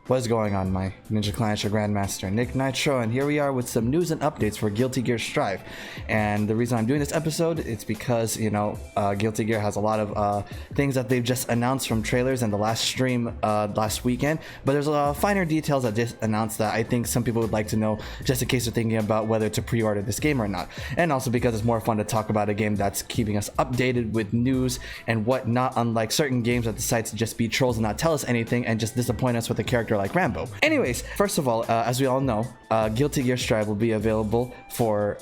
What's going on, my Ninja Clan? It's your Grandmaster NikkNitro, and here we are with some news and updates for Guilty Gear Strive. And the reason I'm doing this episode is because, Guilty Gear has a lot of things that they've just announced from trailers and the last stream last weekend. But there's finer details that just announced that I think some people would like to know, just in case they're thinking about whether to pre-order this game or not. And also because it's more fun to talk about a game that's keeping us updated with news and whatnot, unlike certain games that decide to just be trolls and not tell us anything and just disappoint us with a character like Rambo. Anyways, first of all, as we all know, Guilty Gear Strive will be available for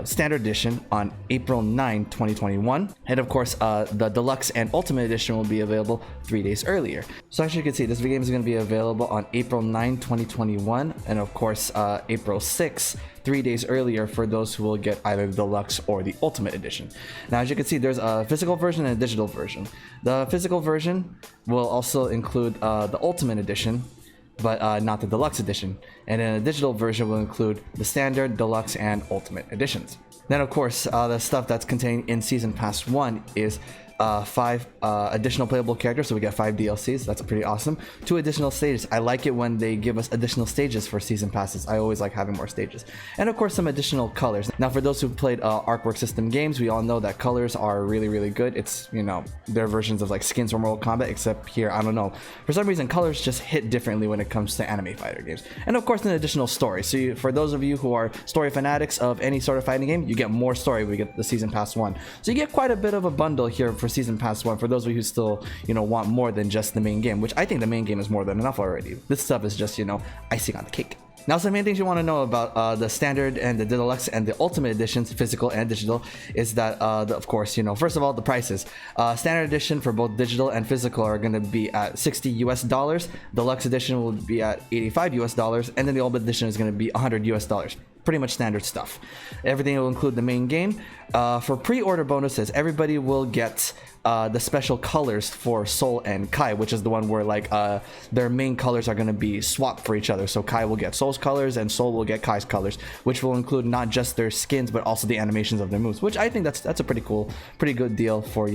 Standard Edition on April 9, 2021. And of course, the Deluxe and Ultimate Edition will be available 3 days earlier. So as you can see, this game is going to be available on April 9, 2021. And of course, April 6, 3 days earlier for those who will get either the Deluxe or the Ultimate Edition. Now, as you can see, there's a physical version and a digital version. The physical version will also include the Ultimate Edition, but not the Deluxe Edition. And then a digital version will include the Standard, Deluxe, and Ultimate Editions. Then, of course, the stuff that's contained in Season Pass 1 is 5 additional playable characters, so we get 5 DLCs. That's pretty awesome. 2 additional stages. I like it when they give us additional stages for season passes. I always like having more stages. And of course, some additional colors. Now, for those who've played Artwork System games, we all know that colors are really good. It's, their versions of like skins from Mortal Kombat, except here, I don't know. For some reason, colors just hit differently when it comes to anime fighter games. And of course, an additional story. So for those of you who are story fanatics of any sort of fighting game, you get more story when we get the Season Pass 1. So you get quite a bit of a bundle here for Season Pass 1 for those of you who still want more than just the main game, which I think the main game is more than enough already. This stuff is just icing on the cake. Now, some main things you want to know about the Standard and the Deluxe and the Ultimate Editions, physical and digital, is that of course, first of all, the prices. Standard Edition for both digital and physical are going to be at $60 US. Deluxe Edition will be at $85 US, and then the Ultimate Edition is going to be $100 US. Pretty much standard stuff. Everything will include the main game. For pre-order bonuses, everybody will get the special colors for Soul and Kai, which is the one where their main colors are going to be swapped for each other. So Kai will get Soul's colors and Soul will get Kai's colors, which will include not just their skins but also the animations of their moves, which I think that's a pretty good deal for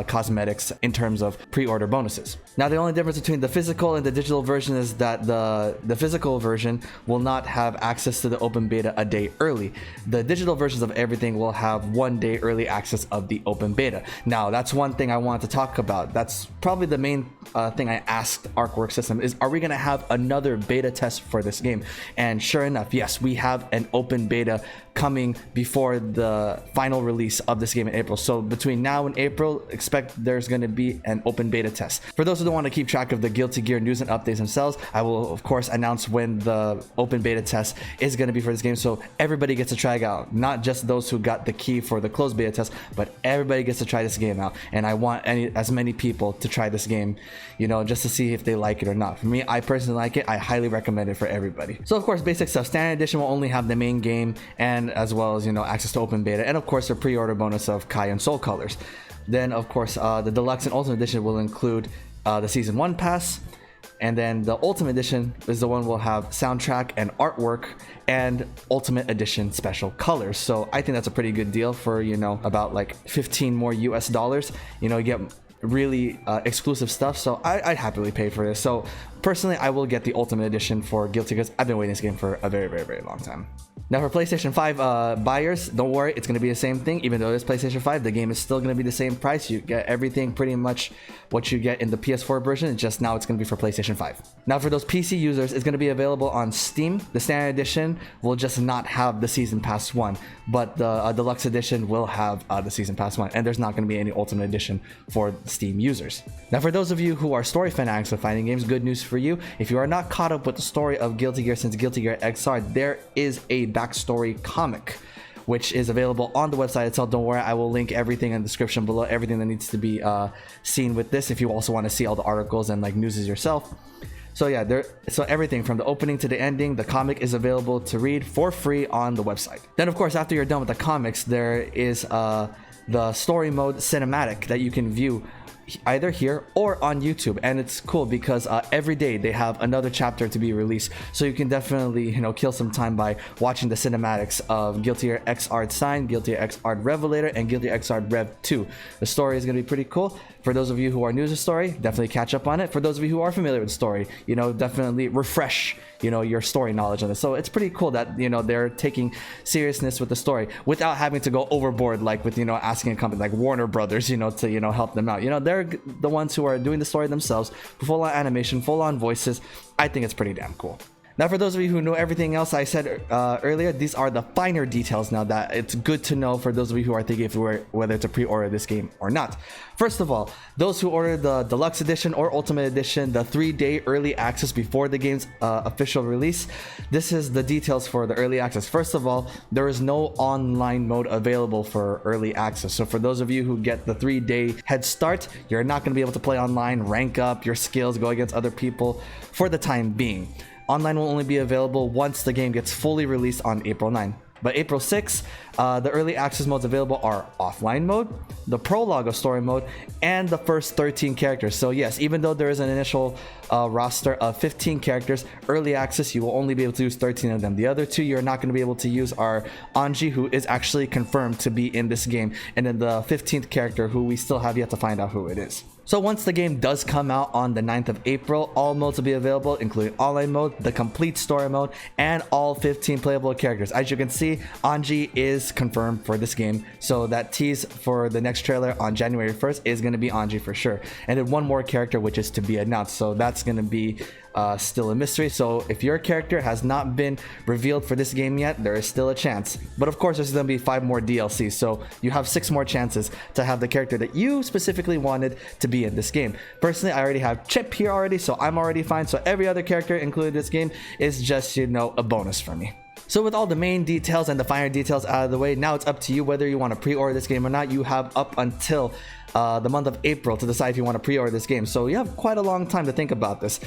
cosmetics in terms of pre-order bonuses. Now, the only difference between the physical and the digital version is that the physical version will not have access to the open beta a day early. The digital versions of everything will have 1 day early access of the open beta. Now, that's one thing I wanted to talk about. That's probably the main thing I asked Artwork System is, are we going to have another beta test for this game? And sure enough, yes, we have an open beta coming before the final release of this game in April. So between now and April, expect there's going to be an open beta test. For those who don't want to keep track of the Guilty Gear news and updates themselves, I will of course announce when the open beta test is going to be for this game, so everybody gets to try it out. Not just those who got the key for the closed beta test, but everybody gets to try this game out. And I want as many people to try this game, just to see if they like it or not. For me, I personally like it. I highly recommend it for everybody. So of course, basic stuff. Standard Edition will only have the main game and as well as access to open beta, and of course the pre-order bonus of Kai and Soul colors. Then of course the Deluxe and Ultimate Edition will include the Season 1 pass, and then the Ultimate Edition is the one will have soundtrack and artwork and Ultimate Edition special colors. So I think that's a pretty good deal for about like 15 more US dollars. You get really exclusive stuff, so I'd happily pay for this. So personally, I will get the Ultimate Edition for Guilty because I've been waiting this game for a very long time. Now, for PlayStation 5 buyers, don't worry, it's going to be the same thing. Even though it is PlayStation 5, the game is still going to be the same price. You get everything pretty much what you get in the PS4 version, just now it's going to be for PlayStation 5. Now, for those PC users, it's going to be available on Steam. The Standard Edition will just not have the Season Pass 1, but the Deluxe Edition will have the Season Pass 1, and there's not going to be any Ultimate Edition for Steam users. Now, for those of you who are story fanatics of fighting games, good news for you. If you are not caught up with the story of Guilty Gear since Guilty Gear XR, there is a backstory comic which is available on the website itself. Don't worry, I will link everything in the description below, everything that needs to be seen with this if you also want to see all the articles and like news yourself. So yeah, so everything from the opening to the ending, the comic is available to read for free on the website. Then of course, after you're done with the comics, there is the story mode cinematic that you can view either here or on YouTube, and it's cool because every day they have another chapter to be released, so you can definitely, you know, kill some time by watching the cinematics of Guilty Gear Xrd Sign, Guilty Gear Xrd Revelator, and Guilty Gear Xrd Rev 2. The story is going to be pretty cool. For those of you who are new to the story, definitely catch up on it. For those of you who are familiar with the story, you know, definitely refresh, you know, your story knowledge on it. So it's pretty cool that, you know, they're taking seriousness with the story without having to go overboard, like with, you know, asking a company like Warner Brothers, you know, to, you know, help them out. You know, they're the ones who are doing the story themselves, full on animation, full on voices. I think it's pretty damn cool. Now, for those of you who know everything else I said earlier, these are the finer details now that it's good to know for those of you who are thinking whether to pre-order this game or not. First of all, those who order the Deluxe Edition or Ultimate Edition, the 3-day early access before the game's official release, this is the details for the early access. First of all, there is no online mode available for early access. So for those of you who get the 3-day head start, you're not going to be able to play online, rank up your skills, go against other people for the time being. Online will only be available once the game gets fully released on April 9. But April 6, the early access modes available are offline mode, the prologue of story mode, and the first 13 characters. So yes, even though there is an initial roster of 15 characters, early access, you will only be able to use 13 of them. The other 2 you're not going to be able to use are Anji, who is actually confirmed to be in this game, and then the 15th character, who we still have yet to find out who it is. So once the game does come out on the 9th of April, all modes will be available, including online mode, the complete story mode, and all 15 playable characters. As you can see, Anji is confirmed for this game, so that tease for the next trailer on January 1st is going to be Anji for sure. And then one more character which is to be announced, so that's going to be still a mystery. So if your character has not been revealed for this game yet, there is still a chance. But of course, there's going to be 5 more DLCs, so you have 6 more chances to have the character that you specifically wanted to be in this game. Personally, I already have Chip here already, so I'm already fine. So every other character included in this game is just, you know, a bonus for me. So with all the main details and the finer details out of the way, now it's up to you whether you want to pre-order this game or not. You have up until the month of April to decide if you want to pre-order this game. So you have quite a long time to think about this.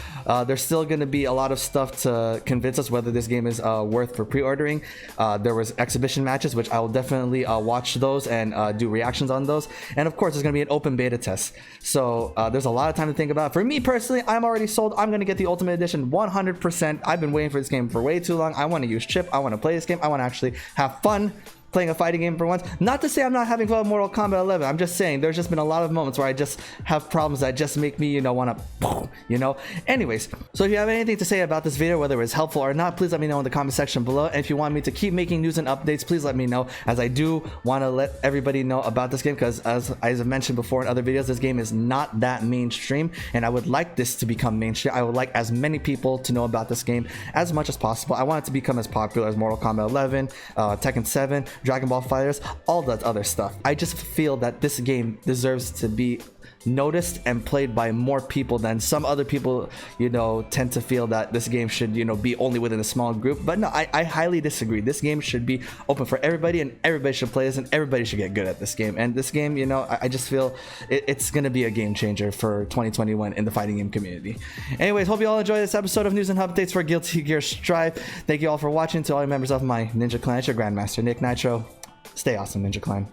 There's still going to be a lot of stuff to convince us whether this game is worth for pre-ordering. There was exhibition matches, which I will definitely watch those and do reactions on those. And of course, there's going to be an open beta test. So there's a lot of time to think about. For me personally, I'm already sold. I'm going to get the Ultimate Edition 100%. I've been waiting for this game for way too long. I want to use Chip. I want to play this game. I want to actually have fun playing a fighting game for once. Not to say I'm not having fun with Mortal Kombat 11. I'm just saying there's just been a lot of moments where I just have problems that just make me, you know, want to, you know. Anyways, so if you have anything to say about this video, whether it's helpful or not, please let me know in the comment section below. And if you want me to keep making news and updates, please let me know, as I do want to let everybody know about this game, because as I've mentioned before in other videos, this game is not that mainstream, and I would like this to become mainstream. I would like as many people to know about this game as much as possible. I want it to become as popular as Mortal Kombat 11, Tekken 7, Dragon Ball FighterZ, all that other stuff. I just feel that this game deserves to be noticed and played by more people than some other people, you know, tend to feel that this game should, you know, be only within a small group. But no, I highly disagree. This game should be open for everybody, and everybody should play this, and everybody should get good at this game. And this game, you know, I just feel it's gonna be a game changer for 2021 in the fighting game community. Anyways, hope you all enjoyed this episode of news and updates for Guilty Gear Strive. Thank you all for watching. To all members of my Ninja Clan, it's your Grandmaster NikkNitro. Stay awesome, Ninja Clan.